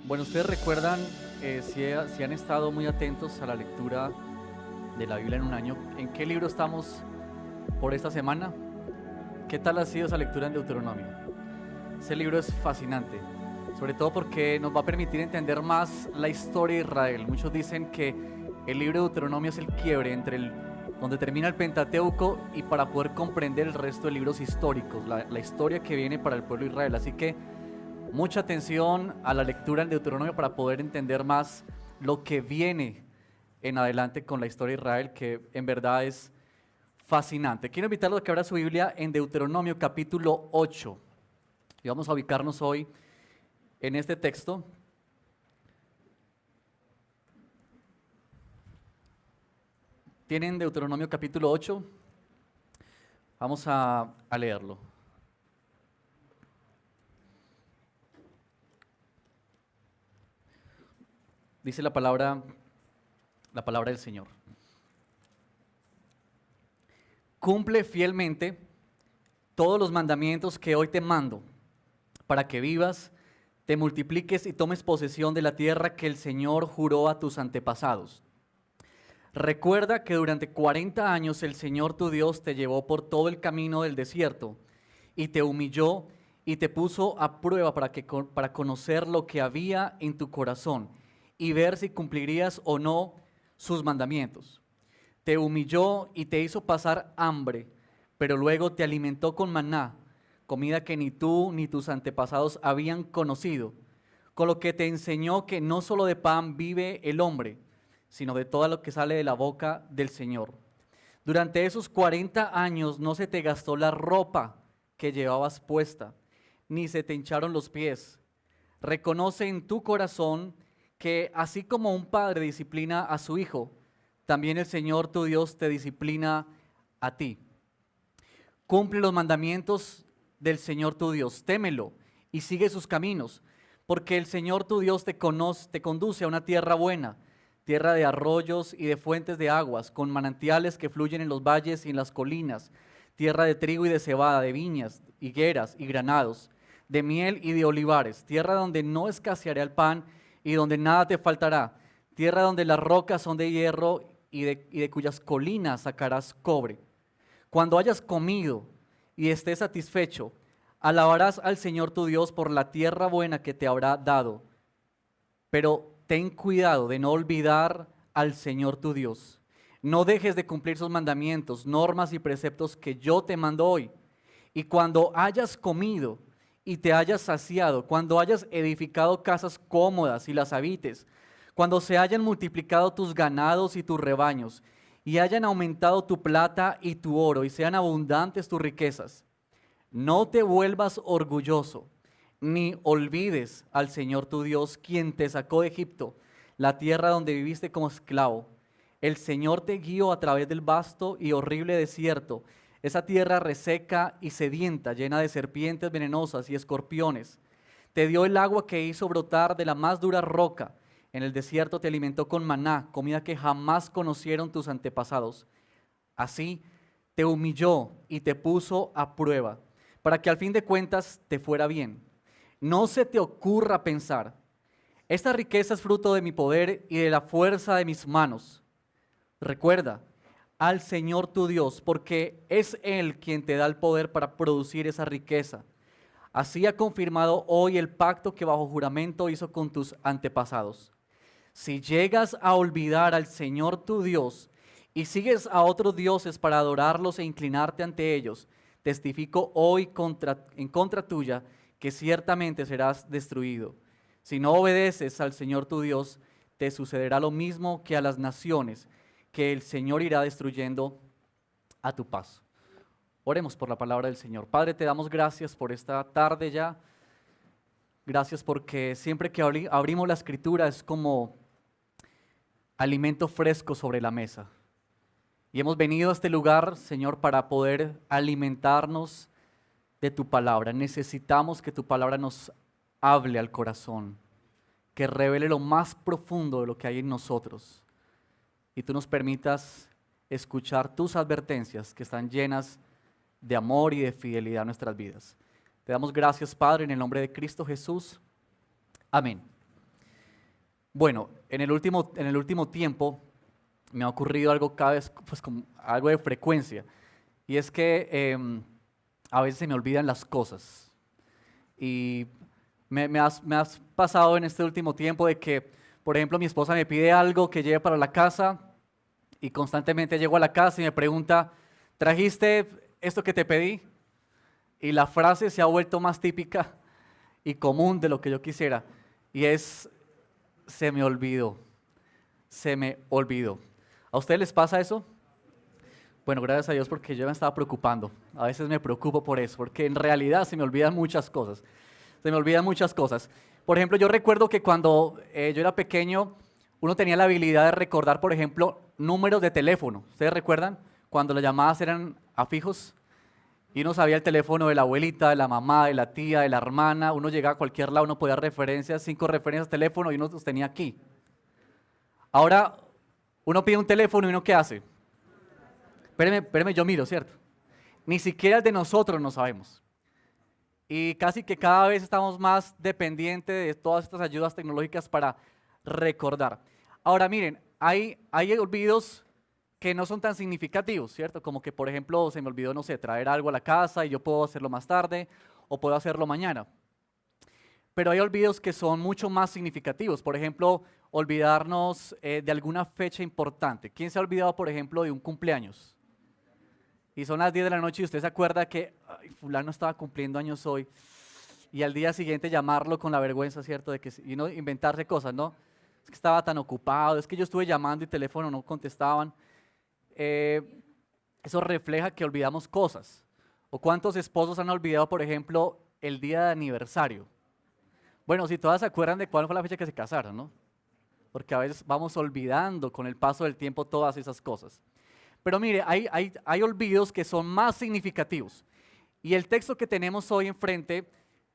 Bueno, ustedes recuerdan, si han estado muy atentos a la lectura de la Biblia en un año, ¿en qué libro estamos por esta semana? ¿Qué tal ha sido esa lectura en Deuteronomio? Ese libro es fascinante, sobre todo porque nos va a permitir entender más la historia de Israel. Muchos dicen que el libro de Deuteronomio es el quiebre entre donde termina el Pentateuco y para poder comprender el resto de libros históricos, la historia que viene para el pueblo de Israel. Así que mucha atención a la lectura en Deuteronomio para poder entender más lo que viene en adelante con la historia de Israel, que en verdad es fascinante. Quiero invitarlos a que abra su Biblia en Deuteronomio capítulo 8. Y vamos a ubicarnos hoy en este texto. ¿Tienen Deuteronomio capítulo 8? Vamos a leerlo. Dice la palabra del Señor. Cumple fielmente todos los mandamientos que hoy te mando, para que vivas, te multipliques y tomes posesión de la tierra que el Señor juró a tus antepasados. Recuerda que durante 40 años el Señor tu Dios te llevó por todo el camino del desierto y te humilló y te puso a prueba para conocer lo que había en tu corazón y ver si cumplirías o no sus mandamientos. Te humilló y te hizo pasar hambre, pero luego te alimentó con maná, comida que ni tú ni tus antepasados habían conocido, con lo que te enseñó que no solo de pan vive el hombre, sino de todo lo que sale de la boca del Señor. Durante esos 40 años no se te gastó la ropa que llevabas puesta, ni se te hincharon los pies. Reconoce en tu corazón que así como un padre disciplina a su hijo, también el Señor tu Dios te disciplina a ti. Cumple los mandamientos del Señor tu Dios, témelo y sigue sus caminos, porque el Señor tu Dios te conduce a una tierra buena, tierra de arroyos y de fuentes de aguas, con manantiales que fluyen en los valles y en las colinas, tierra de trigo y de cebada, de viñas, higueras y granados, de miel y de olivares, tierra donde no escaseará el pan y donde nada te faltará, tierra donde las rocas son de hierro y de cuyas colinas sacarás cobre. Cuando hayas comido y estés satisfecho, alabarás al Señor tu Dios por la tierra buena que te habrá dado. Pero ten cuidado de no olvidar al Señor tu Dios. No dejes de cumplir sus mandamientos, normas y preceptos que yo te mando hoy. Y cuando hayas comido y te hayas saciado, cuando hayas edificado casas cómodas y las habites, cuando se hayan multiplicado tus ganados y tus rebaños, y hayan aumentado tu plata y tu oro, y sean abundantes tus riquezas, no te vuelvas orgulloso, ni olvides al Señor tu Dios, quien te sacó de Egipto, la tierra donde viviste como esclavo. El Señor te guió a través del vasto y horrible desierto, esa tierra reseca y sedienta, llena de serpientes venenosas y escorpiones. Te dio el agua que hizo brotar de la más dura roca. En el desierto te alimentó con maná, comida que jamás conocieron tus antepasados. Así te humilló y te puso a prueba, para que al fin de cuentas te fuera bien. No se te ocurra pensar, esta riqueza es fruto de mi poder y de la fuerza de mis manos. Recuerda al Señor tu Dios, porque es Él quien te da el poder para producir esa riqueza. Así ha confirmado hoy el pacto que bajo juramento hizo con tus antepasados. Si llegas a olvidar al Señor tu Dios y sigues a otros dioses para adorarlos e inclinarte ante ellos, testifico hoy en contra tuya que ciertamente serás destruido. Si no obedeces al Señor tu Dios, te sucederá lo mismo que a las naciones, que el Señor irá destruyendo a tu paso. Oremos por la palabra del Señor. Padre, te damos gracias por esta tarde ya. Gracias porque siempre que abrimos la Escritura es como alimento fresco sobre la mesa. Y hemos venido a este lugar, Señor, para poder alimentarnos de tu palabra. Necesitamos que tu palabra nos hable al corazón, que revele lo más profundo de lo que hay en nosotros. Y tú nos permitas escuchar tus advertencias que están llenas de amor y de fidelidad a nuestras vidas. Te damos gracias, Padre, en el nombre de Cristo Jesús. Amén. Bueno, en el último tiempo me ha ocurrido algo cada vez, pues con algo de frecuencia, y es que a veces se me olvidan las cosas. Y me has pasado en este último tiempo de que, por ejemplo, mi esposa me pide algo que lleve para la casa y constantemente llego a la casa y me pregunta, ¿trajiste esto que te pedí? Y la frase se ha vuelto más típica y común de lo que yo quisiera, y es, se me olvidó, se me olvidó. ¿A ustedes les pasa eso? Bueno, gracias a Dios porque yo me estaba preocupando. A veces me preocupo por eso, porque en realidad se me olvidan muchas cosas. Se me olvidan muchas cosas. Por ejemplo, yo recuerdo que cuando yo era pequeño, uno tenía la habilidad de recordar, por ejemplo, números de teléfono. ¿Ustedes recuerdan? Cuando las llamadas eran a fijos y uno sabía el teléfono de la abuelita, de la mamá, de la tía, de la hermana. Uno llegaba a cualquier lado, uno podía referencias, 5 referencias de teléfono y uno los tenía aquí. Ahora, uno pide un teléfono y uno ¿qué hace? Espéreme, espéreme, yo miro, ¿cierto? Ni siquiera el de nosotros no sabemos. Y casi que cada vez estamos más dependientes de todas estas ayudas tecnológicas para recordar. Ahora miren, hay olvidos que no son tan significativos, ¿cierto? Como que, por ejemplo, se me olvidó, no sé, traer algo a la casa y yo puedo hacerlo más tarde o puedo hacerlo mañana. Pero hay olvidos que son mucho más significativos. Por ejemplo, olvidarnos de alguna fecha importante. ¿Quién se ha olvidado, por ejemplo, de un cumpleaños? Y son las 10 de la noche y usted se acuerda que ay, fulano estaba cumpliendo años hoy. Y al día siguiente llamarlo con la vergüenza, ¿cierto? De que, y no inventarse cosas, ¿no? Es que estaba tan ocupado, es que yo estuve llamando y teléfono no contestaban. Eh, Eso refleja que olvidamos cosas. ¿O cuántos esposos han olvidado, por ejemplo, el día de aniversario? Bueno, si todas se acuerdan de cuál fue la fecha que se casaron, ¿no? Porque a veces vamos olvidando con el paso del tiempo todas esas cosas. Pero mire, hay olvidos que son más significativos. Y el texto que tenemos hoy enfrente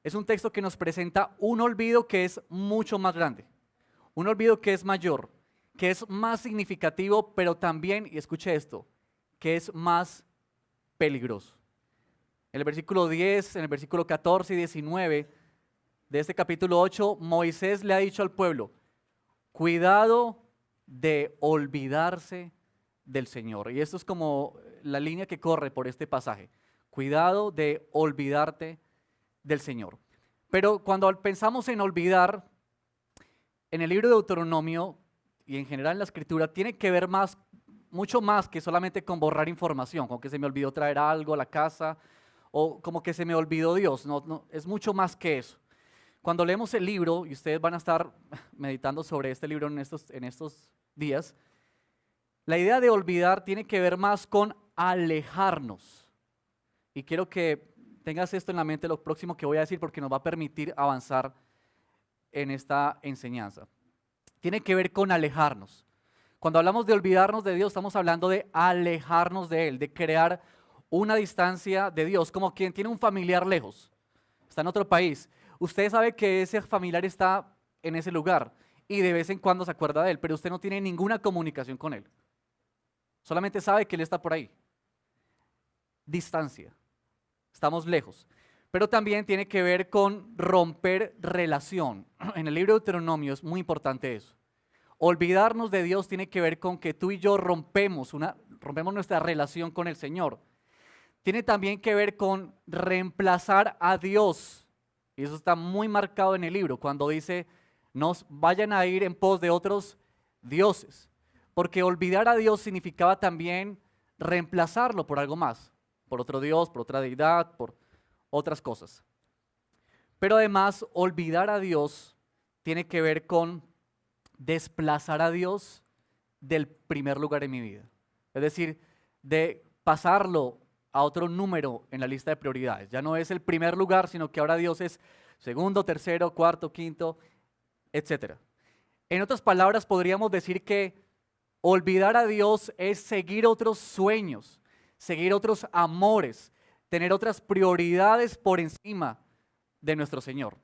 es un texto que nos presenta un olvido que es mucho más grande, un olvido que es mayor, que es más significativo, pero también, y escuche esto, que es más peligroso. En el versículo 10, en el versículo 14 y 19 de este capítulo 8, Moisés le ha dicho al pueblo, cuidado de olvidarse del Señor. Y esto es como la línea que corre por este pasaje. Cuidado de olvidarte del Señor. Pero cuando pensamos en olvidar, en el libro de Deuteronomio y en general en la Escritura, tiene que ver más, mucho más que solamente con borrar información, como que se me olvidó traer algo a la casa o como que se me olvidó Dios. No, no, es mucho más que eso. Cuando leemos el libro, y ustedes van a estar meditando sobre este libro en estos días, la idea de olvidar tiene que ver más con alejarnos. Y quiero que tengas esto en la mente lo próximo que voy a decir porque nos va a permitir avanzar en esta enseñanza. Tiene que ver con alejarnos. Cuando hablamos de olvidarnos de Dios, estamos hablando de alejarnos de Él, de crear una distancia de Dios, como quien tiene un familiar lejos, está en otro país. Usted sabe que ese familiar está en ese lugar y de vez en cuando se acuerda de él, pero usted no tiene ninguna comunicación con él. Solamente sabe que él está por ahí. Distancia. Estamos lejos. Pero también tiene que ver con romper relación. En el libro de Deuteronomio es muy importante eso. Olvidarnos de Dios tiene que ver con que tú y yo rompemos nuestra relación con el Señor. Tiene también que ver con reemplazar a Dios. Y eso está muy marcado en el libro, cuando dice, no vayan a ir en pos de otros dioses. Porque olvidar a Dios significaba también reemplazarlo por algo más, por otro Dios, por otra deidad, por otras cosas. Pero además, olvidar a Dios tiene que ver con desplazar a Dios del primer lugar en mi vida. Es decir, de pasarlo a otro número en la lista de prioridades. Ya no es el primer lugar, sino que ahora Dios es segundo, tercero, cuarto, quinto, etc. En otras palabras, podríamos decir que olvidar a Dios es seguir otros sueños, seguir otros amores, tener otras prioridades por encima de nuestro Señor.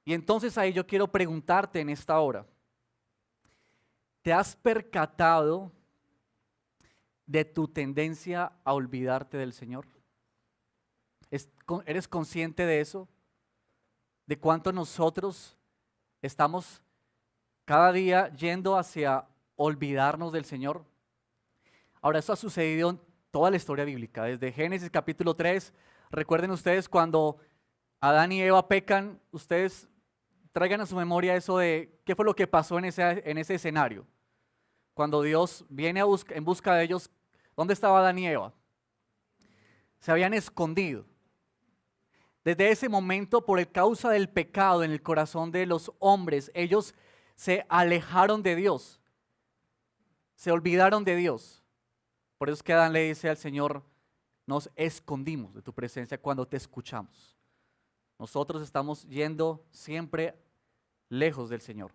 Y entonces ahí yo quiero preguntarte en esta hora, ¿te has percatado de tu tendencia a olvidarte del Señor? ¿Eres consciente de eso? ¿De cuánto nosotros estamos cada día yendo hacia olvidarnos del Señor. Ahora, esto ha sucedido en toda la historia bíblica, desde Génesis capítulo 3. Recuerden ustedes cuando Adán y Eva pecan, ustedes traigan a su memoria eso de qué fue lo que pasó en ese escenario. Cuando Dios viene en busca de ellos, ¿dónde estaba Adán y Eva? Se habían escondido. Desde ese momento, por causa del pecado en el corazón de los hombres, ellos se alejaron de Dios, se olvidaron de Dios. Por eso es que Adán le dice al Señor, nos escondimos de tu presencia cuando te escuchamos. Nosotros estamos yendo siempre lejos del Señor.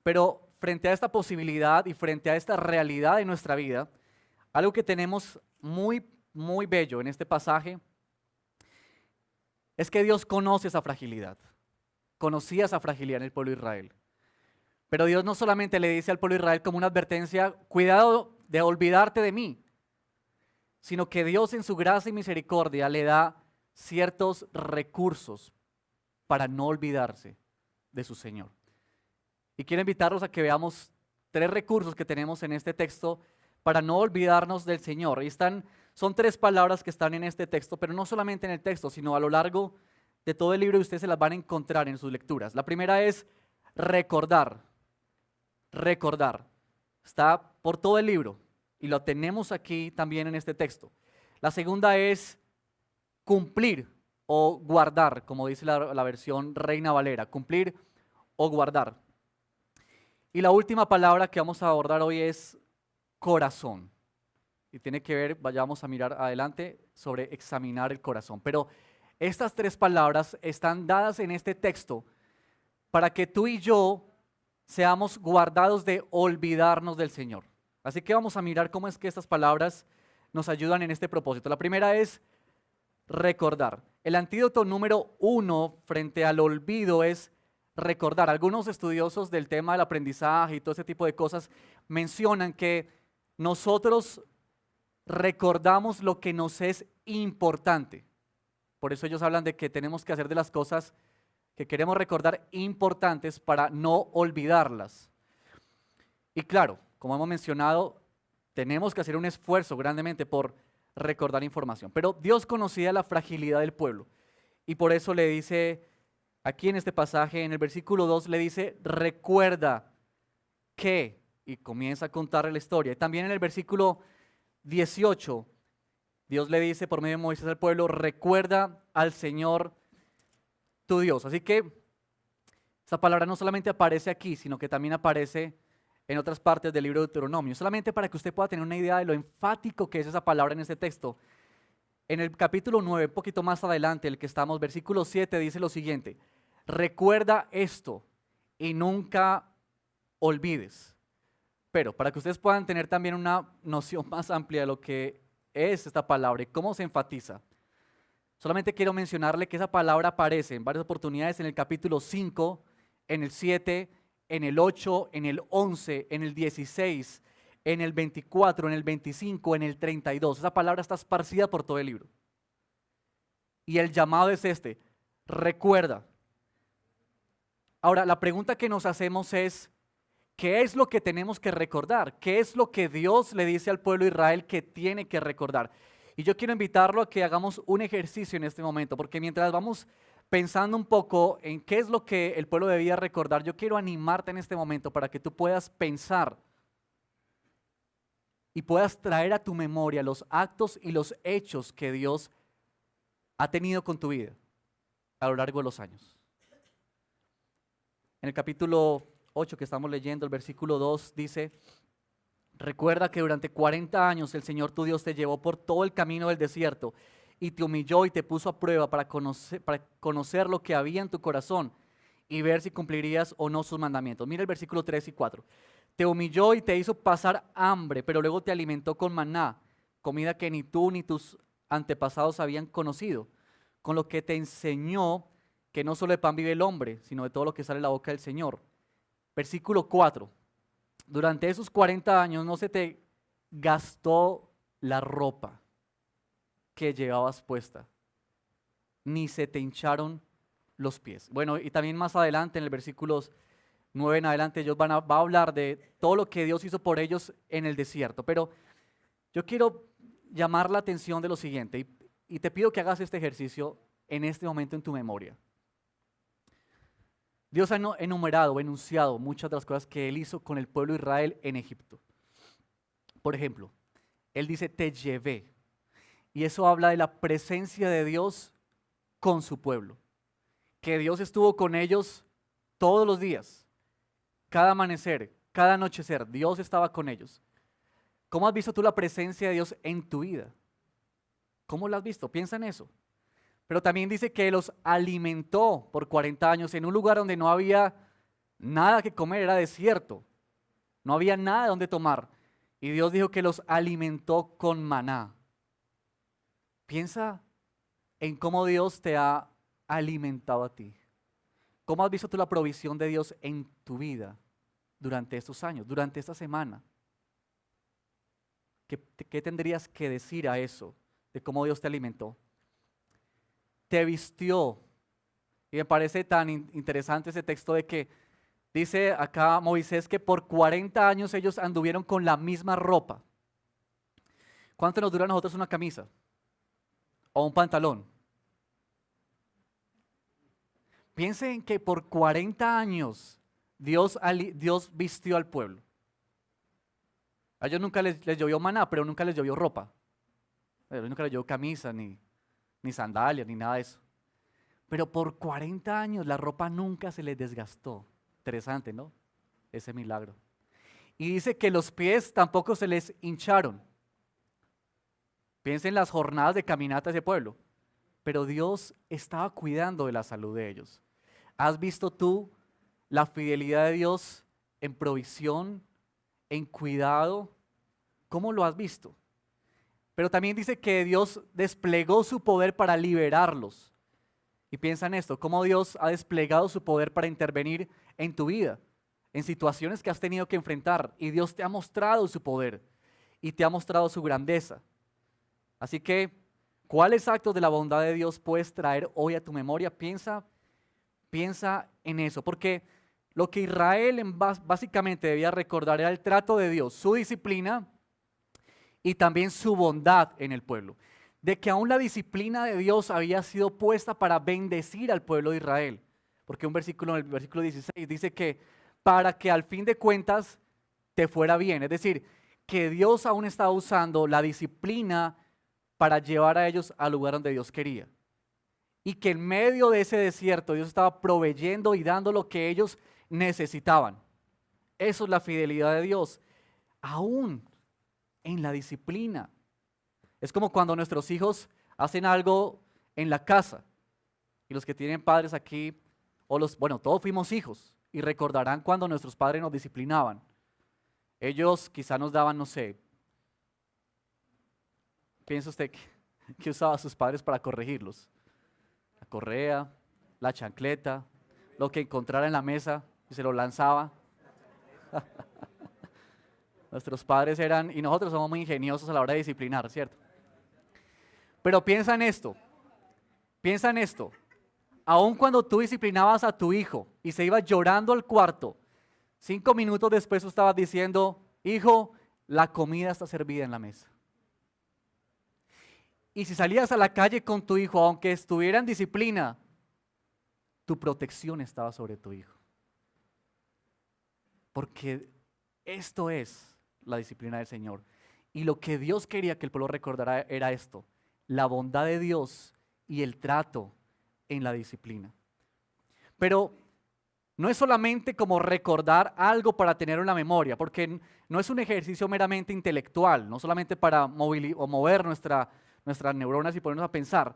Pero frente a esta posibilidad y frente a esta realidad de nuestra vida, algo que tenemos muy, muy bello en este pasaje es que Dios conoce esa fragilidad. Conocía esa fragilidad en el pueblo de Israel. Pero Dios no solamente le dice al pueblo de Israel como una advertencia, cuidado de olvidarte de mí, sino que Dios en su gracia y misericordia le da ciertos recursos para no olvidarse de su Señor. Y quiero invitarlos a que veamos 3 recursos que tenemos en este texto para no olvidarnos del Señor. Y son 3 palabras que están en este texto, pero no solamente en el texto, sino a lo largo de todo el libro y ustedes se las van a encontrar en sus lecturas. La primera es recordar. Recordar. Está por todo el libro y lo tenemos aquí también en este texto. La segunda es cumplir o guardar, como dice la versión Reina Valera, cumplir o guardar. Y la última palabra que vamos a abordar hoy es corazón. Y tiene que ver, vayamos a mirar adelante, sobre examinar el corazón. Pero estas 3 palabras están dadas en este texto para que tú y yo seamos guardados de olvidarnos del Señor. Así que vamos a mirar cómo es que estas palabras nos ayudan en este propósito. La primera es recordar. El antídoto número 1 frente al olvido es recordar. Algunos estudiosos del tema del aprendizaje y todo ese tipo de cosas mencionan que nosotros recordamos lo que nos es importante. Por eso ellos hablan de que tenemos que hacer de las cosas que queremos recordar importantes para no olvidarlas. Y claro, como hemos mencionado, tenemos que hacer un esfuerzo grandemente por recordar información. Pero Dios conocía la fragilidad del pueblo y por eso le dice, aquí en este pasaje, en el versículo 2, le dice, recuerda que, y comienza a contarle la historia. Y también en el versículo 18, Dios le dice por medio de Moisés al pueblo, recuerda al Señor tu Dios. Así que esta palabra no solamente aparece aquí, sino que también aparece en otras partes del libro de Deuteronomio. Solamente para que usted pueda tener una idea de lo enfático que es esa palabra en este texto. En el capítulo 9, un poquito más adelante, el que estamos, versículo 7, dice lo siguiente, recuerda esto y nunca olvides. Pero para que ustedes puedan tener también una noción más amplia de lo que es esta palabra y cómo se enfatiza, solamente quiero mencionarle que esa palabra aparece en varias oportunidades en el capítulo 5, en el 7, en el 8, en el 11, en el 16, en el 24, en el 25, en el 32. Esa palabra está esparcida por todo el libro. Y el llamado es este, recuerda. Ahora, la pregunta que nos hacemos es, ¿qué es lo que tenemos que recordar? ¿Qué es lo que Dios le dice al pueblo de Israel que tiene que recordar? Y yo quiero invitarlo a que hagamos un ejercicio en este momento, porque mientras vamos pensando un poco en qué es lo que el pueblo debía recordar, yo quiero animarte en este momento para que tú puedas pensar y puedas traer a tu memoria los actos y los hechos que Dios ha tenido con tu vida a lo largo de los años. En el capítulo 8 que estamos leyendo, el versículo 2 dice, recuerda que durante 40 años el Señor tu Dios te llevó por todo el camino del desierto y te humilló y te puso a prueba para conocer lo que había en tu corazón y ver si cumplirías o no sus mandamientos. Mira el versículo 3 y 4. Te humilló y te hizo pasar hambre, pero luego te alimentó con maná, comida que ni tú ni tus antepasados habían conocido, con lo que te enseñó que no solo de pan vive el hombre, sino de todo lo que sale de la boca del Señor. Versículo 4. Durante esos 40 años no se te gastó la ropa que llevabas puesta, ni se te hincharon los pies. Bueno, y también más adelante en el versículos 9 en adelante, ellos va a hablar de todo lo que Dios hizo por ellos en el desierto. Pero yo quiero llamar la atención de lo siguiente y te pido que hagas este ejercicio en este momento en tu memoria. Dios ha enumerado, enunciado muchas de las cosas que Él hizo con el pueblo de Israel en Egipto. Por ejemplo, Él dice, te llevé. Y eso habla de la presencia de Dios con su pueblo. Que Dios estuvo con ellos todos los días, cada amanecer, cada anochecer. Dios estaba con ellos. ¿Cómo has visto tú la presencia de Dios en tu vida? ¿Cómo la has visto? Piensa en eso. Pero también dice que los alimentó por 40 años en un lugar donde no había nada que comer, era desierto. No había nada donde tomar. Y Dios dijo que los alimentó con maná. Piensa en cómo Dios te ha alimentado a ti. ¿Cómo has visto tú la provisión de Dios en tu vida durante estos años, durante esta semana? ¿Qué tendrías que decir a eso, de cómo Dios te alimentó? Te vistió. Y me parece tan interesante ese texto de que dice acá Moisés que por 40 años ellos anduvieron con la misma ropa. ¿Cuánto nos dura a nosotros una camisa? ¿O un pantalón? Piensen que por 40 años Dios vistió al pueblo. A ellos nunca les llovió maná, pero nunca les llovió ropa. A ellos nunca les llovió camisa, ni sandalias, ni nada de eso. Pero por 40 años la ropa nunca se les desgastó. Interesante, ¿no? Ese milagro. Y dice que los pies tampoco se les hincharon. Piensen en las jornadas de caminata de ese pueblo. Pero Dios estaba cuidando de la salud de ellos. ¿Has visto tú la fidelidad de Dios en provisión, en cuidado? ¿Cómo lo has visto? Pero también dice que Dios desplegó su poder para liberarlos. Y piensa en esto, cómo Dios ha desplegado su poder para intervenir en tu vida, en situaciones que has tenido que enfrentar. Y Dios te ha mostrado su poder y te ha mostrado su grandeza. Así que, ¿cuáles actos de la bondad de Dios puedes traer hoy a tu memoria? Piensa en eso, porque lo que Israel básicamente debía recordar era el trato de Dios, su disciplina y también su bondad en el pueblo. De que aún la disciplina de Dios había sido puesta para bendecir al pueblo de Israel. Porque en el versículo 16 dice que para que al fin de cuentas te fuera bien. Es decir, que Dios aún estaba usando la disciplina para llevar a ellos al lugar donde Dios quería. Y que en medio de ese desierto Dios estaba proveyendo y dando lo que ellos necesitaban. Eso es la fidelidad de Dios. Aún en la disciplina. Es como cuando nuestros hijos hacen algo en la casa. Y los que tienen padres aquí, todos fuimos hijos. Y recordarán cuando nuestros padres nos disciplinaban. Ellos quizá nos daban, no sé, ¿piensa usted que usaba a sus padres para corregirlos? La correa, la chancleta, lo que encontrara en la mesa y se lo lanzaba. Nuestros padres y nosotros somos muy ingeniosos a la hora de disciplinar, ¿cierto? Pero piensa en esto, aun cuando tú disciplinabas a tu hijo y se iba llorando al cuarto, 5 minutos después tú estabas diciendo, hijo, la comida está servida en la mesa. Y si salías a la calle con tu hijo, aunque estuviera en disciplina, tu protección estaba sobre tu hijo. Porque esto es la disciplina del Señor. Y lo que Dios quería que el pueblo recordara era esto, la bondad de Dios y el trato en la disciplina. Pero no es solamente como recordar algo para tener en la memoria, porque no es un ejercicio meramente intelectual, no solamente para mover nuestras neuronas y ponernos a pensar.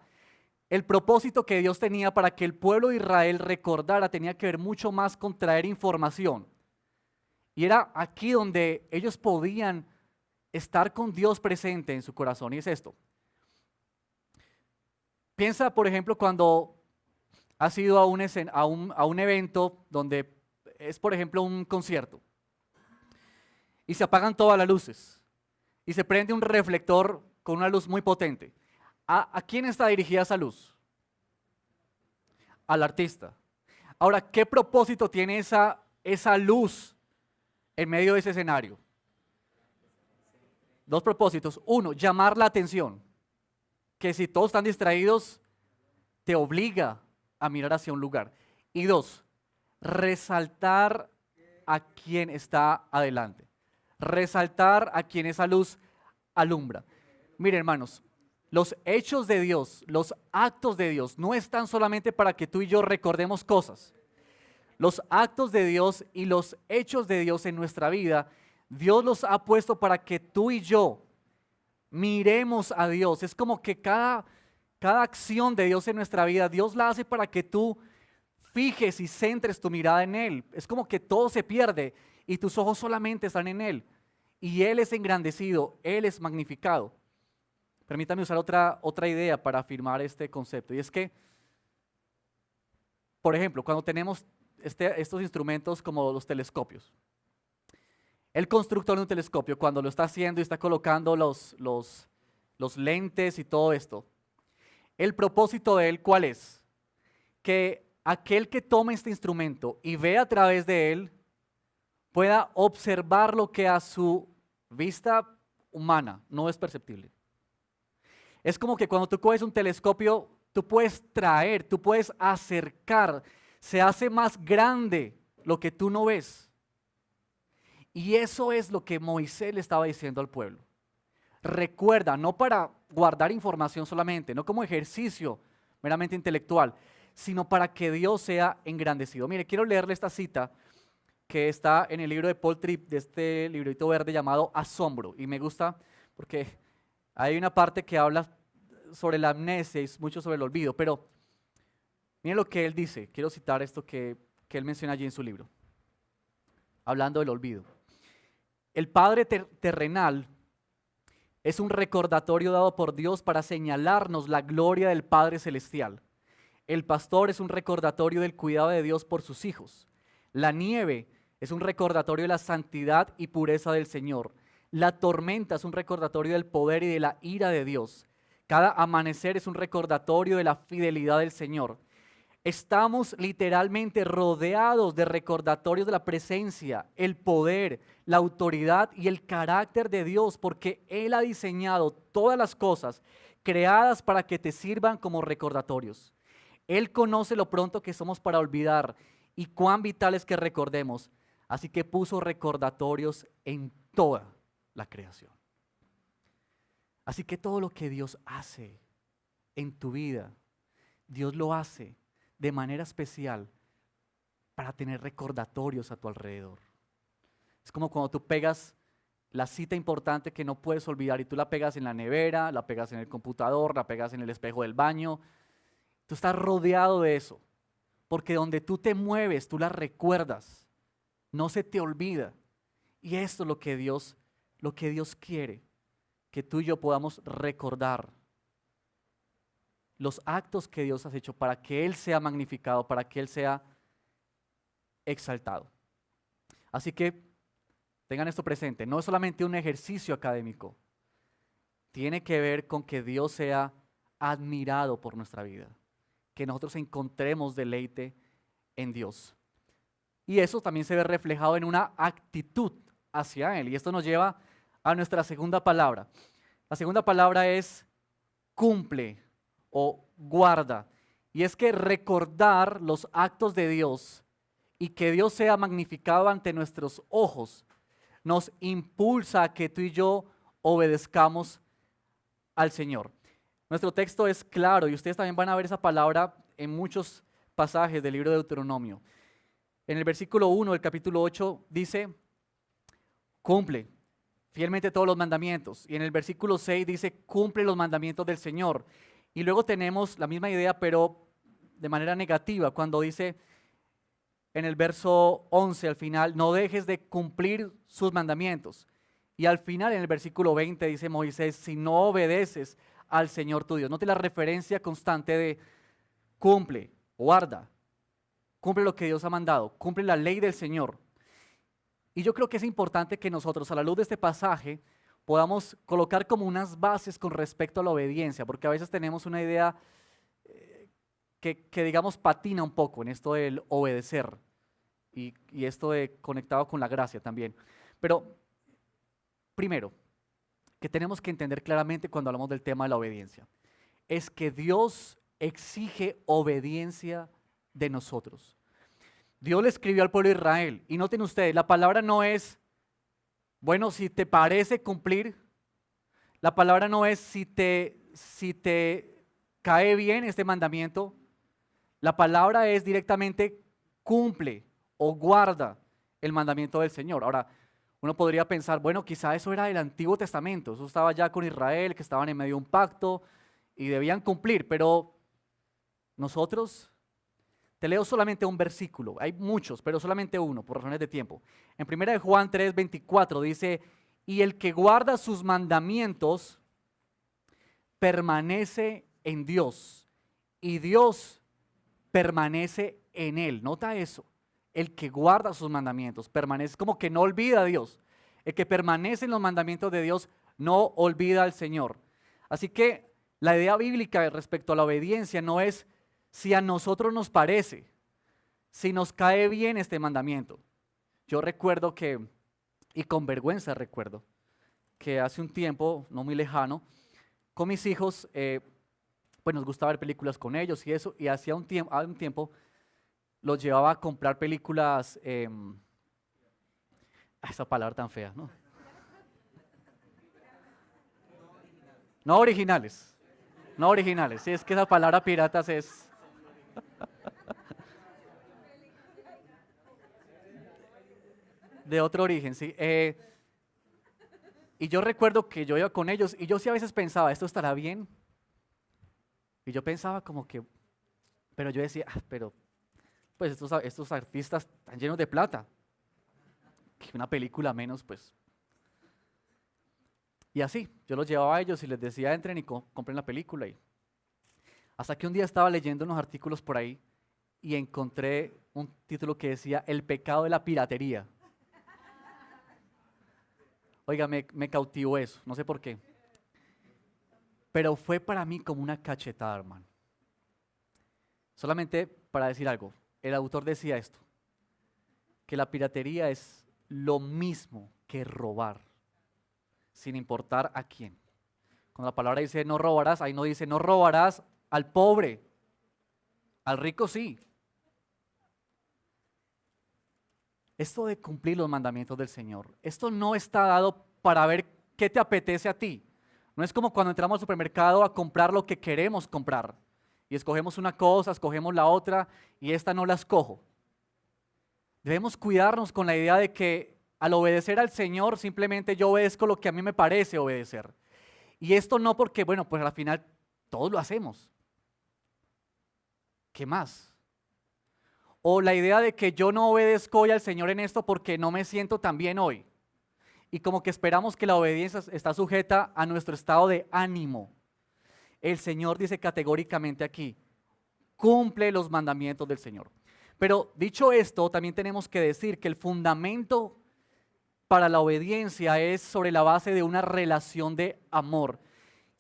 El propósito que Dios tenía para que el pueblo de Israel recordara tenía que ver mucho más con traer información. Y era aquí donde ellos podían estar con Dios presente en su corazón, y es esto. Piensa, por ejemplo, cuando has ido a un evento donde es, por ejemplo, un concierto y se apagan todas las luces y se prende un reflector con una luz muy potente. ¿A quién está dirigida esa luz? Al artista. Ahora, ¿qué propósito tiene esa esa luz en medio de ese escenario? Dos propósitos. Uno, llamar la atención. Que si todos están distraídos, te obliga a mirar hacia un lugar. Y dos, resaltar a quien está adelante. Resaltar a quien esa luz alumbra. Miren, hermanos, los hechos de Dios, los actos de Dios, no están solamente para que tú y yo recordemos cosas. Los actos de Dios y los hechos de Dios en nuestra vida, Dios los ha puesto para que tú y yo miremos a Dios. Es como que cada acción de Dios en nuestra vida, Dios la hace para que tú fijes y centres tu mirada en Él. Es como que todo se pierde y tus ojos solamente están en Él. Y Él es engrandecido, Él es magnificado. Permítame usar otra idea para afirmar este concepto. Y es que, por ejemplo, cuando tenemos estos instrumentos como los telescopios, el constructor de un telescopio, cuando lo está haciendo y está colocando los lentes y todo esto, el propósito de él, ¿cuál es? Que aquel que tome este instrumento y ve a través de él, pueda observar lo que a su vista humana no es perceptible. Es como que cuando tú coges un telescopio, tú puedes traer, tú puedes acercar, se hace más grande lo que tú no ves. Y eso es lo que Moisés le estaba diciendo al pueblo. Recuerda, no para guardar información solamente, no como ejercicio meramente intelectual, sino para que Dios sea engrandecido. Mire, quiero leerle esta cita que está en el libro de Paul Tripp, de este librito verde llamado Asombro. Y me gusta porque hay una parte que habla sobre la amnesia y mucho sobre el olvido, pero miren lo que él dice. Quiero citar esto que él menciona allí en su libro, hablando del olvido. El Padre terrenal es un recordatorio dado por Dios para señalarnos la gloria del Padre celestial. El pastor es un recordatorio del cuidado de Dios por sus hijos. La nieve es un recordatorio de la santidad y pureza del Señor. La tormenta es un recordatorio del poder y de la ira de Dios. Cada amanecer es un recordatorio de la fidelidad del Señor. Estamos literalmente rodeados de recordatorios de la presencia, el poder, la autoridad y el carácter de Dios, porque Él ha diseñado todas las cosas creadas para que te sirvan como recordatorios. Él conoce lo pronto que somos para olvidar y cuán vital es que recordemos. Así que puso recordatorios en toda la creación. Así que todo lo que Dios hace en tu vida, Dios lo hace de manera especial para tener recordatorios a tu alrededor. Es como cuando tú pegas la cita importante que no puedes olvidar y tú la pegas en la nevera, la pegas en el computador, la pegas en el espejo del baño. Tú estás rodeado de eso, porque donde tú te mueves, tú la recuerdas, no se te olvida. Y esto es lo que Dios quiere, que tú y yo podamos recordar los actos que Dios ha hecho para que Él sea magnificado, para que Él sea exaltado. Así que tengan esto presente, no es solamente un ejercicio académico, tiene que ver con que Dios sea admirado por nuestra vida, que nosotros encontremos deleite en Dios. Y eso también se ve reflejado en una actitud hacia Él. Y esto nos lleva a nuestra segunda palabra. La segunda palabra es cumple o guarda. Y es que recordar los actos de Dios y que Dios sea magnificado ante nuestros ojos nos impulsa a que tú y yo obedezcamos al Señor. Nuestro texto es claro y ustedes también van a ver esa palabra en muchos pasajes del libro de Deuteronomio. En el versículo 1 del capítulo 8 dice, cumple fielmente todos los mandamientos. Y en el versículo 6 dice, cumple los mandamientos del Señor. Y luego tenemos la misma idea, pero de manera negativa, cuando dice en el verso 11 al final, no dejes de cumplir sus mandamientos. Y al final en el versículo 20 dice Moisés, si no obedeces al Señor tu Dios. Note la referencia constante de cumple, guarda, cumple lo que Dios ha mandado, cumple la ley del Señor. Y yo creo que es importante que nosotros, a la luz de este pasaje, podamos colocar como unas bases con respecto a la obediencia, porque a veces tenemos una idea que digamos patina un poco en esto del obedecer. y esto de conectado con la gracia también. Pero primero, que tenemos que entender claramente cuando hablamos del tema de la obediencia, es que Dios exige obediencia de nosotros. Dios le escribió al pueblo de Israel, y noten ustedes, la palabra no es, bueno, si te parece cumplir, la palabra no es si te cae bien este mandamiento, la palabra es directamente cumple o guarda el mandamiento del Señor. Ahora, uno podría pensar, bueno, quizá eso era del Antiguo Testamento, eso estaba ya con Israel, que estaban en medio de un pacto y debían cumplir, pero nosotros, te leo solamente un versículo, hay muchos, pero solamente uno, por razones de tiempo. En 1 de Juan 3:24 dice, y el que guarda sus mandamientos permanece en Dios, y Dios permanece en él. Nota eso. El que guarda sus mandamientos permanece, como que no olvida a Dios. El que permanece en los mandamientos de Dios no olvida al Señor. Así que la idea bíblica respecto a la obediencia no es si a nosotros nos parece, si nos cae bien este mandamiento. Yo recuerdo que, y con vergüenza recuerdo, que hace un tiempo, no muy lejano, con mis hijos, pues nos gustaba ver películas con ellos y eso, y hacía un tiempo los llevaba a comprar películas, esa palabra tan fea, ¿no? No originales, no originales, sí, es que esa palabra piratas es... de otro origen, sí. Y yo recuerdo que yo iba con ellos y yo sí a veces pensaba, ¿esto estará bien? Y yo pensaba como que, pero yo decía, pero pues estos artistas están llenos de plata, que una película menos, pues. Y así, yo los llevaba a ellos y les decía, entren y compren la película. Y hasta que un día estaba leyendo unos artículos por ahí y encontré un título que decía, El pecado de la piratería. Oiga, me cautivó eso, no sé por qué. Pero fue para mí como una cachetada, hermano. Solamente para decir algo, el autor decía esto, que la piratería es lo mismo que robar, sin importar a quién. Cuando la palabra dice no robarás, ahí no dice no robarás al pobre, al rico sí. Esto de cumplir los mandamientos del Señor, esto no está dado para ver qué te apetece a ti. No es como cuando entramos al supermercado a comprar lo que queremos comprar y escogemos una cosa, escogemos la otra y esta no la escojo. Debemos cuidarnos con la idea de que al obedecer al Señor simplemente yo obedezco lo que a mí me parece obedecer. Y esto no porque, bueno, pues al final todos lo hacemos. ¿Qué más? O la idea de que yo no obedezco hoy al Señor en esto porque no me siento tan bien hoy. Y como que esperamos que la obediencia está sujeta a nuestro estado de ánimo. El Señor dice categóricamente aquí, cumple los mandamientos del Señor. Pero dicho esto, también tenemos que decir que el fundamento para la obediencia es sobre la base de una relación de amor.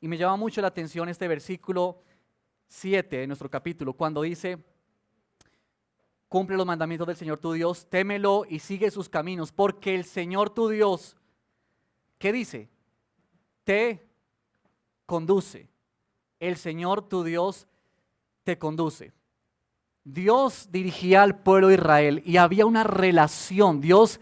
Y me llama mucho la atención este versículo 7 de nuestro capítulo, cuando dice, cumple los mandamientos del Señor tu Dios, témelo y sigue sus caminos, porque el Señor tu Dios, ¿qué dice? Te conduce. El Señor tu Dios te conduce. Dios dirigía al pueblo de Israel y había una relación. Dios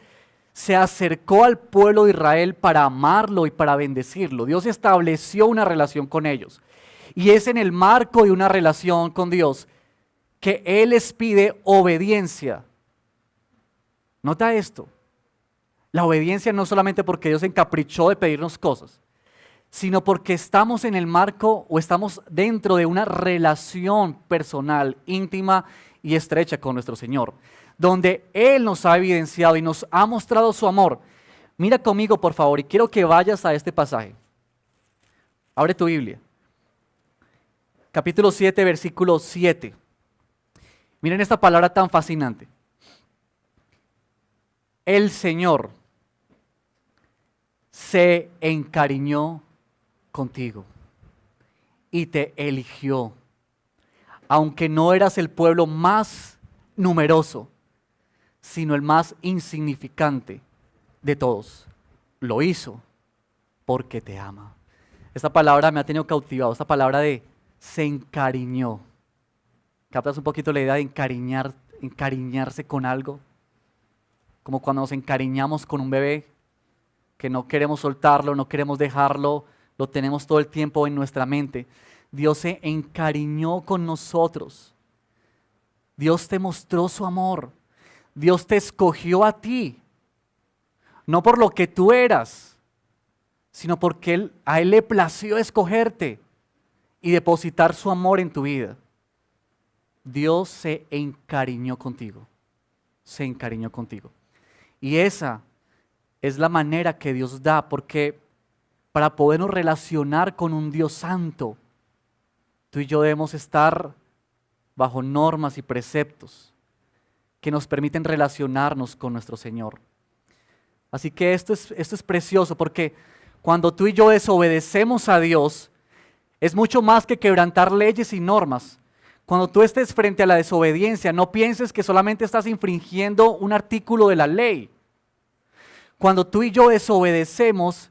se acercó al pueblo de Israel para amarlo y para bendecirlo. Dios estableció una relación con ellos. Y es en el marco de una relación con Dios que Él les pide obediencia. Nota esto. La obediencia no solamente porque Dios se encaprichó de pedirnos cosas, sino porque estamos en el marco o estamos dentro de una relación personal, íntima y estrecha con nuestro Señor, donde Él nos ha evidenciado y nos ha mostrado su amor. Mira conmigo, por favor, y quiero que vayas a este pasaje. Abre tu Biblia. Capítulo 7, versículo 7. Miren esta palabra tan fascinante. El Señor se encariñó contigo y te eligió, aunque no eras el pueblo más numeroso, sino el más insignificante de todos. Lo hizo porque te ama. Esta palabra me ha tenido cautivado, esta palabra de se encariñó. ¿Captas un poquito la idea de encariñarse con algo? Como cuando nos encariñamos con un bebé, que no queremos soltarlo, no queremos dejarlo, lo tenemos todo el tiempo en nuestra mente. Dios se encariñó con nosotros. Dios te mostró su amor. Dios te escogió a ti. No por lo que tú eras, sino porque a Él le plació escogerte y depositar su amor en tu vida. Dios se encariñó contigo. Se encariñó contigo. Y esa es la manera que Dios da, porque para podernos relacionar con un Dios santo, tú y yo debemos estar bajo normas y preceptos que nos permiten relacionarnos con nuestro Señor. Así que esto es precioso, porque cuando tú y yo desobedecemos a Dios, es mucho más que quebrantar leyes y normas. Cuando tú estés frente a la desobediencia, no pienses que solamente estás infringiendo un artículo de la ley. Cuando tú y yo desobedecemos,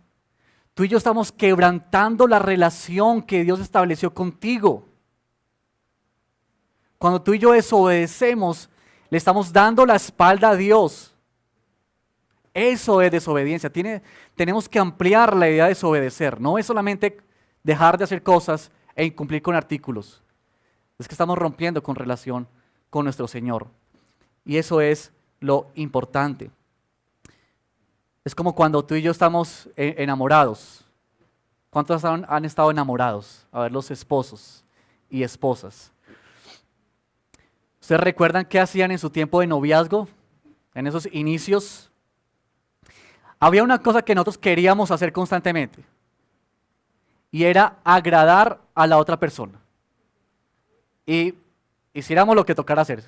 tú y yo estamos quebrantando la relación que Dios estableció contigo. Cuando tú y yo desobedecemos, le estamos dando la espalda a Dios. Eso es desobediencia. Tenemos que ampliar la idea de desobedecer. No es solamente dejar de hacer cosas e incumplir con artículos. Es que estamos rompiendo con relación con nuestro Señor. Y eso es lo importante. Es como cuando tú y yo estamos enamorados. ¿Cuántos han estado enamorados? A ver, los esposos y esposas. ¿Ustedes recuerdan qué hacían en su tiempo de noviazgo? En esos inicios. Había una cosa que nosotros queríamos hacer constantemente. Y era agradar a la otra persona. Y hiciéramos lo que tocara hacer.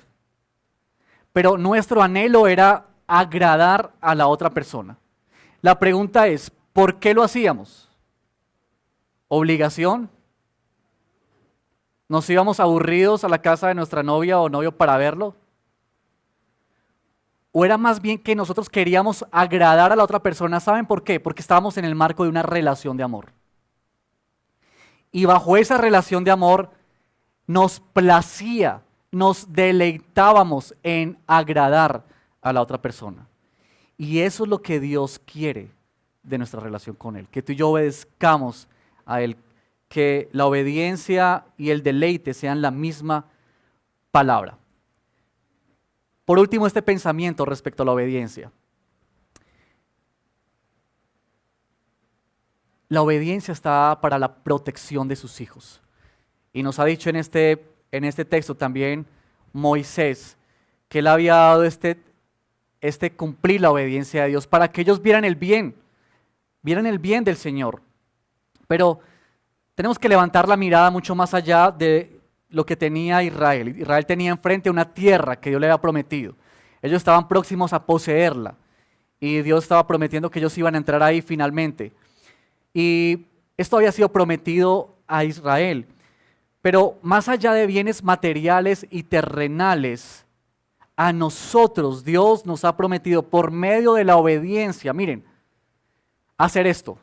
Pero nuestro anhelo era agradar a la otra persona. La pregunta es, ¿por qué lo hacíamos? ¿Obligación? ¿Nos íbamos aburridos a la casa de nuestra novia o novio para verlo? ¿O era más bien que nosotros queríamos agradar a la otra persona? ¿Saben por qué? Porque estábamos en el marco de una relación de amor. Y bajo esa relación de amor nos placía, nos deleitábamos en agradar a la otra persona. Y eso es lo que Dios quiere de nuestra relación con Él, que tú y yo obedezcamos a Él, que la obediencia y el deleite sean la misma palabra. Por último, este pensamiento respecto a la obediencia. La obediencia está para la protección de sus hijos. Y nos ha dicho en este texto también Moisés que él había dado este cumplir la obediencia de Dios para que ellos vieran el bien del Señor. Pero tenemos que levantar la mirada mucho más allá de lo que tenía Israel. Israel tenía enfrente una tierra que Dios le había prometido. Ellos estaban próximos a poseerla y Dios estaba prometiendo que ellos iban a entrar ahí finalmente. Y esto había sido prometido a Israel. Pero más allá de bienes materiales y terrenales, a nosotros Dios nos ha prometido por medio de la obediencia, miren, hacer esto,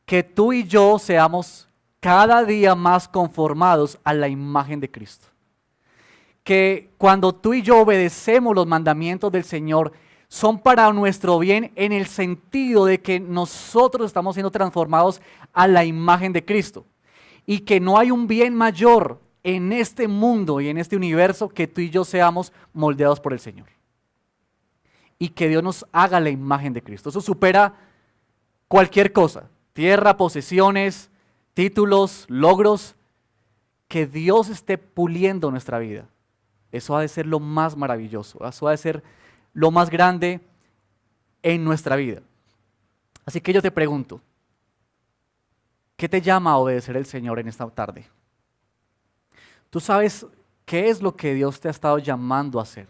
que tú y yo seamos cada día más conformados a la imagen de Cristo. Que cuando tú y yo obedecemos los mandamientos del Señor, son para nuestro bien en el sentido de que nosotros estamos siendo transformados a la imagen de Cristo. Y que no hay un bien mayor en este mundo y en este universo que tú y yo seamos moldeados por el Señor. Y que Dios nos haga la imagen de Cristo. Eso supera cualquier cosa. Tierra, posesiones, títulos, logros. Que Dios esté puliendo nuestra vida. Eso ha de ser lo más maravilloso. Eso ha de ser lo más grande en nuestra vida. Así que yo te pregunto, ¿qué te llama a obedecer el Señor en esta tarde? ¿Tú sabes qué es lo que Dios te ha estado llamando a hacer?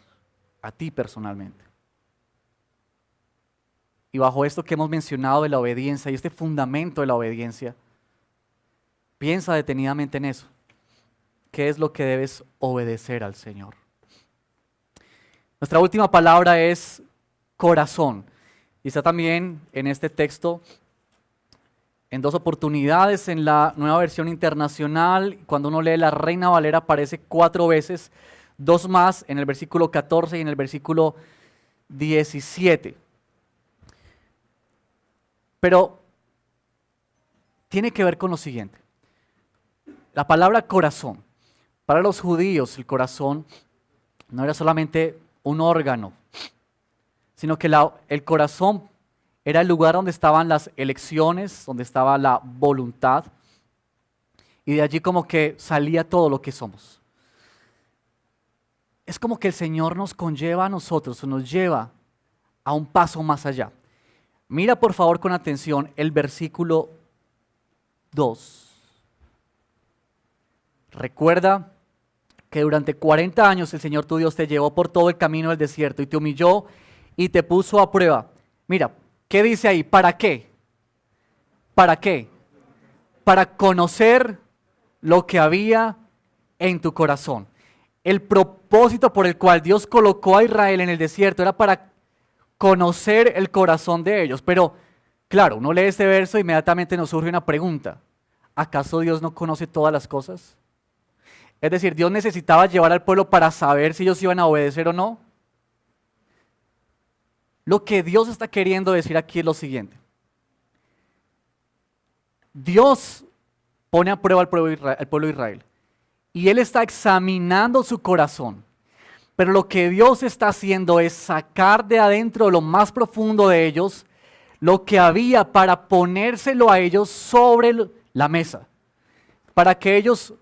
A ti personalmente. Y bajo esto que hemos mencionado de la obediencia y este fundamento de la obediencia, piensa detenidamente en eso. ¿Qué es lo que debes obedecer al Señor? Nuestra última palabra es corazón. Y está también en este texto en dos oportunidades en la Nueva Versión Internacional. Cuando uno lee la Reina Valera aparece 4 veces, 2 más en el versículo 14 y en el versículo 17. Pero tiene que ver con lo siguiente. La palabra corazón. Para los judíos el corazón no era solamente un órgano, sino que el corazón era el lugar donde estaban las elecciones, donde estaba la voluntad, y de allí como que salía todo lo que somos. Es como que el Señor nos conlleva a nosotros, nos lleva a un paso más allá. Mira por favor con atención el versículo 2. Recuerda que durante 40 años el Señor tu Dios te llevó por todo el camino del desierto y te humilló y te puso a prueba. Mira, ¿qué dice ahí? ¿Para qué? ¿Para qué? Para conocer lo que había en tu corazón. El propósito por el cual Dios colocó a Israel en el desierto era para conocer el corazón de ellos. Pero, claro, uno lee este verso y inmediatamente nos surge una pregunta. ¿Acaso Dios no conoce todas las cosas? Es decir, ¿Dios necesitaba llevar al pueblo para saber si ellos iban a obedecer o no? Lo que Dios está queriendo decir aquí es lo siguiente. Dios pone a prueba al pueblo de Israel y Él está examinando su corazón. Pero lo que Dios está haciendo es sacar de adentro, lo más profundo de ellos, lo que había para ponérselo a ellos sobre la mesa, para que ellos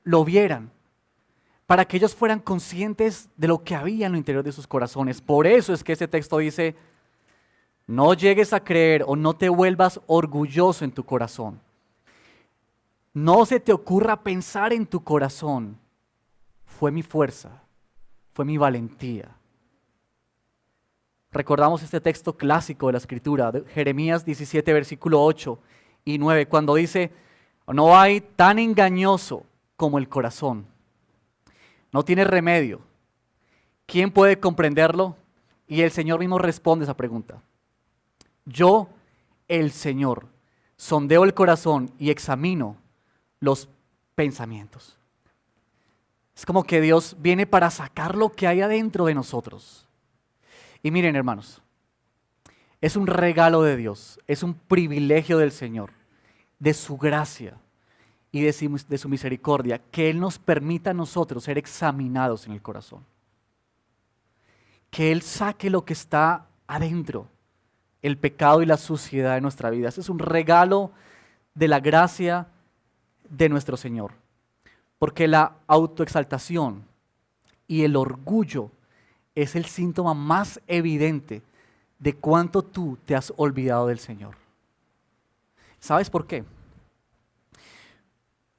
lo vieran, para que ellos fueran conscientes de lo que había en lo interior de sus corazones. Por eso es que este texto dice, no llegues a creer o no te vuelvas orgulloso en tu corazón. No se te ocurra pensar en tu corazón, fue mi fuerza, fue mi valentía. Recordamos este texto clásico de la Escritura, de Jeremías 17, versículo 8 y 9, cuando dice, no hay tan engañoso como el corazón. No tiene remedio. ¿Quién puede comprenderlo? Y el Señor mismo responde esa pregunta. Yo, el Señor, sondeo el corazón y examino los pensamientos. Es como que Dios viene para sacar lo que hay adentro de nosotros. Y miren, hermanos, es un regalo de Dios, es un privilegio del Señor, de su gracia y de su misericordia, que Él nos permita a nosotros ser examinados en el corazón. Que Él saque lo que está adentro, el pecado y la suciedad de nuestra vida. Ese es un regalo de la gracia de nuestro Señor. Porque la autoexaltación y el orgullo es el síntoma más evidente de cuánto tú te has olvidado del Señor. ¿Sabes por qué?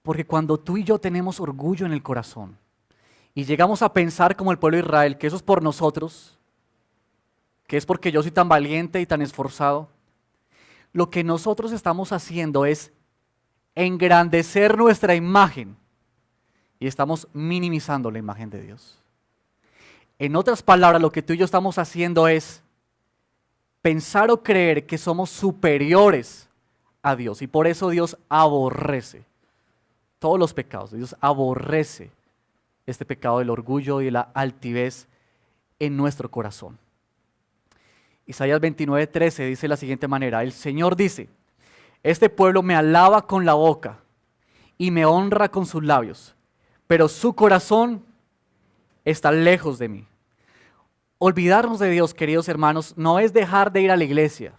Porque cuando tú y yo tenemos orgullo en el corazón y llegamos a pensar como el pueblo de Israel, que eso es por nosotros, que es porque yo soy tan valiente y tan esforzado, lo que nosotros estamos haciendo es engrandecer nuestra imagen y estamos minimizando la imagen de Dios. En otras palabras, lo que tú y yo estamos haciendo es pensar o creer que somos superiores a Dios y por eso Dios aborrece todos los pecados. Dios aborrece este pecado del orgullo y la altivez en nuestro corazón. Isaías 29:13 dice de la siguiente manera, el Señor dice, este pueblo me alaba con la boca y me honra con sus labios, pero su corazón está lejos de mí. Olvidarnos de Dios, queridos hermanos, no es dejar de ir a la iglesia.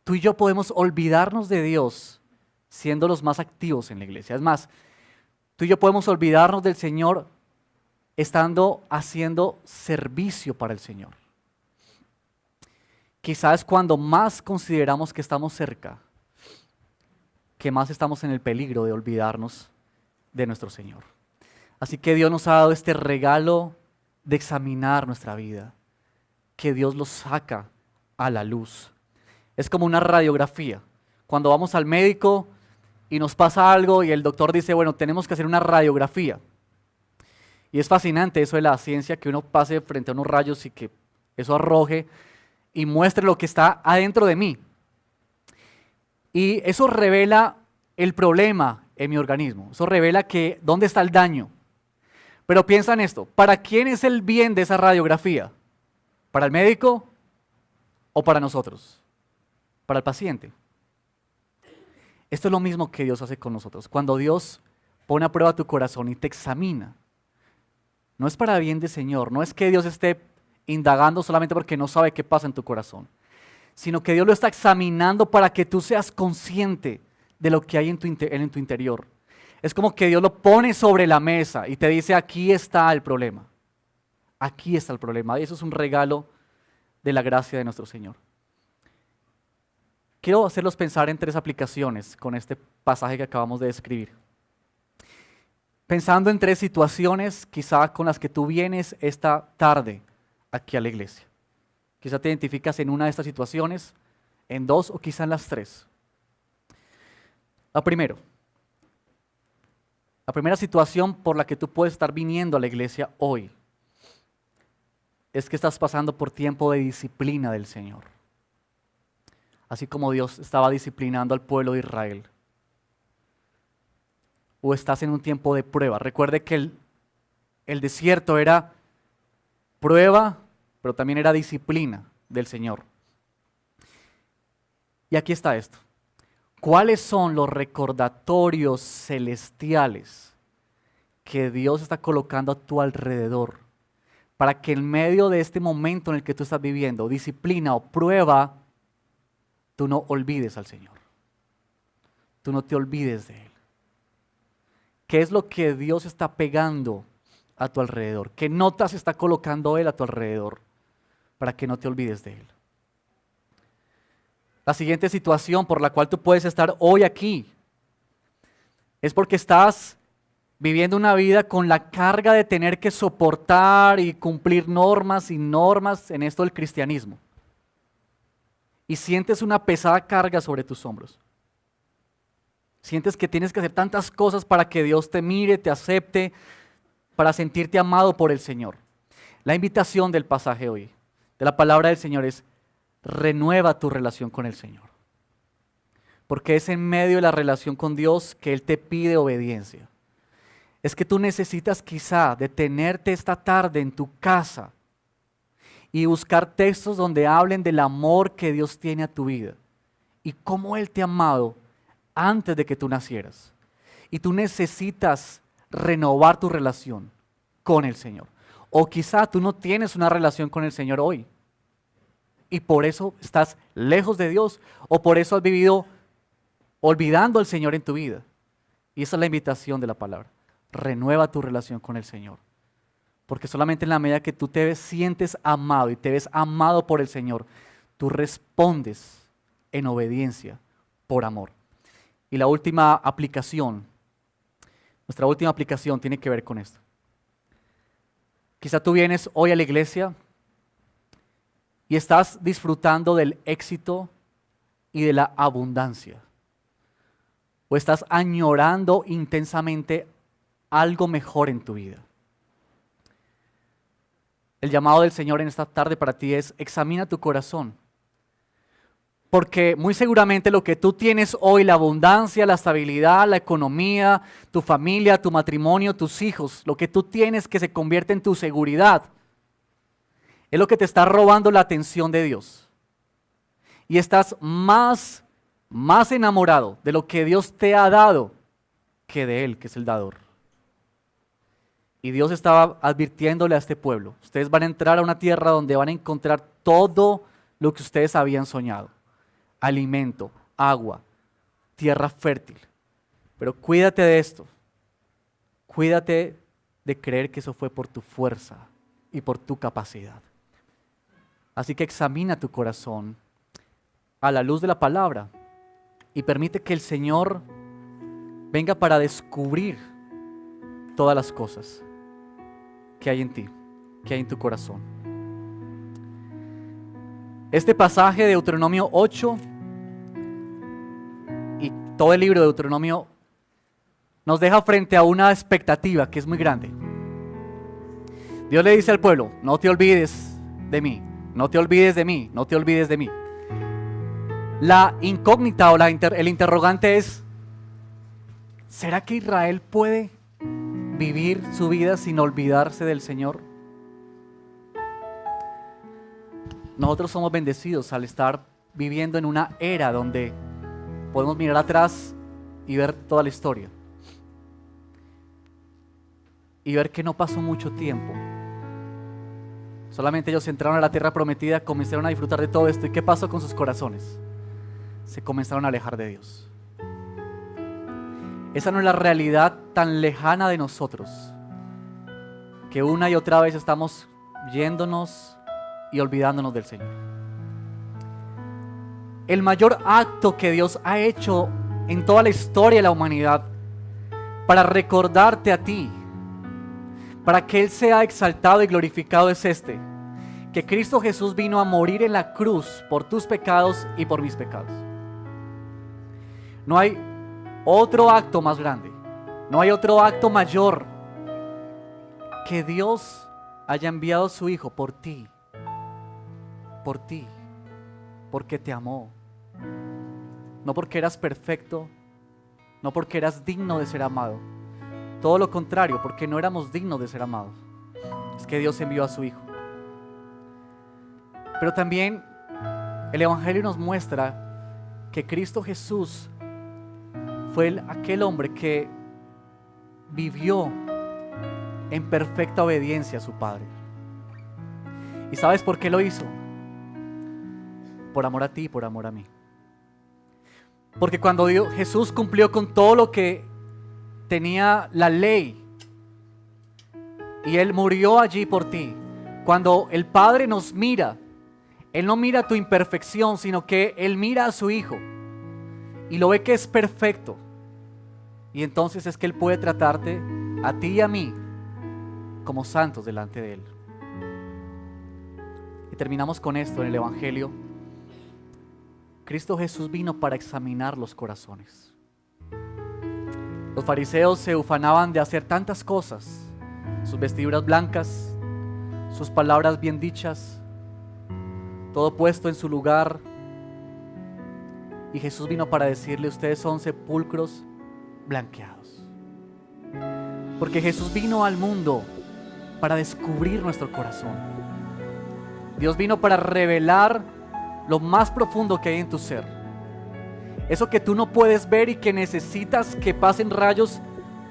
Tú y yo podemos olvidarnos de Dios siendo los más activos en la iglesia. Es más, tú y yo podemos olvidarnos del Señor estando haciendo servicio para el Señor. Quizás cuando más consideramos que estamos cerca, que más estamos en el peligro de olvidarnos de nuestro Señor. Así que Dios nos ha dado este regalo de examinar nuestra vida, que Dios lo saca a la luz. Es como una radiografía. Cuando vamos al médico y nos pasa algo y el doctor dice, bueno, tenemos que hacer una radiografía. Y es fascinante eso de la ciencia, que uno pase frente a unos rayos y que eso arroje y muestre lo que está adentro de mí. Y eso revela el problema en mi organismo. Eso revela que dónde está el daño. Pero piensa en esto, ¿para quién es el bien de esa radiografía? ¿Para el médico o para nosotros? Para el paciente. Esto es lo mismo que Dios hace con nosotros. Cuando Dios pone a prueba tu corazón y te examina, no es para bien del Señor, no es que Dios esté indagando solamente porque no sabe qué pasa en tu corazón, sino que Dios lo está examinando para que tú seas consciente de lo que hay en tu interior. Es como que Dios lo pone sobre la mesa y te dice, aquí está el problema. Aquí está el problema. Y eso es un regalo de la gracia de nuestro Señor. Quiero hacerlos pensar en 3 aplicaciones con este pasaje que acabamos de describir. Pensando en 3 situaciones quizá con las que tú vienes esta tarde aquí a la iglesia. Quizá te identificas en una de estas situaciones, en 2 o quizá en las 3. La primera situación por la que tú puedes estar viniendo a la iglesia hoy es que estás pasando por tiempo de disciplina del Señor. Así como Dios estaba disciplinando al pueblo de Israel. O estás en un tiempo de prueba. Recuerde que el desierto era prueba, pero también era disciplina del Señor. Y aquí está esto. ¿Cuáles son los recordatorios celestiales que Dios está colocando a tu alrededor para que en medio de este momento en el que tú estás viviendo, disciplina o prueba, tú no olvides al Señor? Tú no te olvides de Él. ¿Qué es lo que Dios está pegando a tu alrededor? ¿Qué notas está colocando Él a tu alrededor para que no te olvides de Él? La siguiente situación por la cual tú puedes estar hoy aquí es porque estás viviendo una vida con la carga de tener que soportar y cumplir normas y normas en esto del cristianismo. Y sientes una pesada carga sobre tus hombros. Sientes que tienes que hacer tantas cosas para que Dios te mire, te acepte, para sentirte amado por el Señor. La invitación del pasaje hoy, de la palabra del Señor, es: renueva tu relación con el Señor. Porque es en medio de la relación con Dios que Él te pide obediencia. Es que tú necesitas quizá detenerte esta tarde en tu casa y buscar textos donde hablen del amor que Dios tiene a tu vida y cómo Él te ha amado antes de que tú nacieras. Y tú necesitas renovar tu relación con el Señor. O quizá tú no tienes una relación con el Señor hoy y por eso estás lejos de Dios, o por eso has vivido olvidando al Señor en tu vida. Y esa es la invitación de la palabra. Renueva tu relación con el Señor. Porque solamente en la medida que tú te sientes amado y te ves amado por el Señor, tú respondes en obediencia por amor. Y la última aplicación, nuestra última aplicación tiene que ver con esto. Quizá tú vienes hoy a la iglesia y estás disfrutando del éxito y de la abundancia. O estás añorando intensamente algo mejor en tu vida. El llamado del Señor en esta tarde para ti es: examina tu corazón. Porque muy seguramente lo que tú tienes hoy, la abundancia, la estabilidad, la economía, tu familia, tu matrimonio, tus hijos, lo que tú tienes que se convierte en tu seguridad, es lo que te está robando la atención de Dios. Y estás más enamorado de lo que Dios te ha dado que de Él, que es el dador. Y Dios estaba advirtiéndole a este pueblo: ustedes van a entrar a una tierra donde van a encontrar todo lo que ustedes habían soñado. Alimento, agua, tierra fértil. Pero cuídate de esto. Cuídate de creer que eso fue por tu fuerza y por tu capacidad. Así que examina tu corazón a la luz de la palabra y permite que el Señor venga para descubrir todas las cosas que hay en ti, que hay en tu corazón. Este pasaje de Deuteronomio 8 y todo el libro de Deuteronomio nos deja frente a una expectativa que es muy grande. Dios le dice al pueblo, no te olvides de mí, no te olvides de mí, no te olvides de mí. La incógnita o el interrogante es, ¿será que Israel puede vivir su vida sin olvidarse del Señor? Nosotros somos bendecidos al estar viviendo en una era donde podemos mirar atrás y ver toda la historia. Y ver que no pasó mucho tiempo. Solamente ellos entraron a la tierra prometida, comenzaron a disfrutar de todo esto. ¿Y qué pasó con sus corazones? Se comenzaron a alejar de Dios. Esa no es la realidad tan lejana de nosotros, que una y otra vez estamos yéndonos y olvidándonos del Señor. El mayor acto que Dios ha hecho en toda la historia de la humanidad para recordarte a ti, para que Él sea exaltado y glorificado, es este: que Cristo Jesús vino a morir en la cruz por tus pecados y por mis pecados. No hay otro acto más grande, no hay otro acto mayor, que Dios haya enviado a su Hijo por ti, porque te amó. No porque eras perfecto, no porque eras digno de ser amado. Todo lo contrario, porque no éramos dignos de ser amados. Es que Dios envió a su Hijo. Pero también el Evangelio nos muestra que Cristo Jesús fue aquel hombre que vivió en perfecta obediencia a su Padre. ¿Y sabes por qué lo hizo? Por amor a ti y por amor a mí. Porque cuando Jesús cumplió con todo lo que tenía la ley y Él murió allí por ti, cuando el Padre nos mira, Él no mira tu imperfección, sino que Él mira a su Hijo y lo ve que es perfecto. Y entonces es que Él puede tratarte a ti y a mí como santos delante de Él. Y terminamos con esto en el Evangelio. Cristo Jesús vino para examinar los corazones. Los fariseos se ufanaban de hacer tantas cosas, sus vestiduras blancas, sus palabras bien dichas, todo puesto en su lugar. Y Jesús vino para decirle: ustedes son sepulcros blanqueados. Porque Jesús vino al mundo para descubrir nuestro corazón. Dios vino para revelar lo más profundo que hay en tu ser. Eso que tú no puedes ver y que necesitas que pasen rayos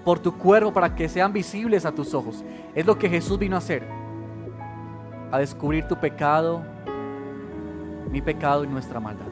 por tu cuerpo para que sean visibles a tus ojos. Es lo que Jesús vino a hacer. A descubrir tu pecado, mi pecado y nuestra maldad.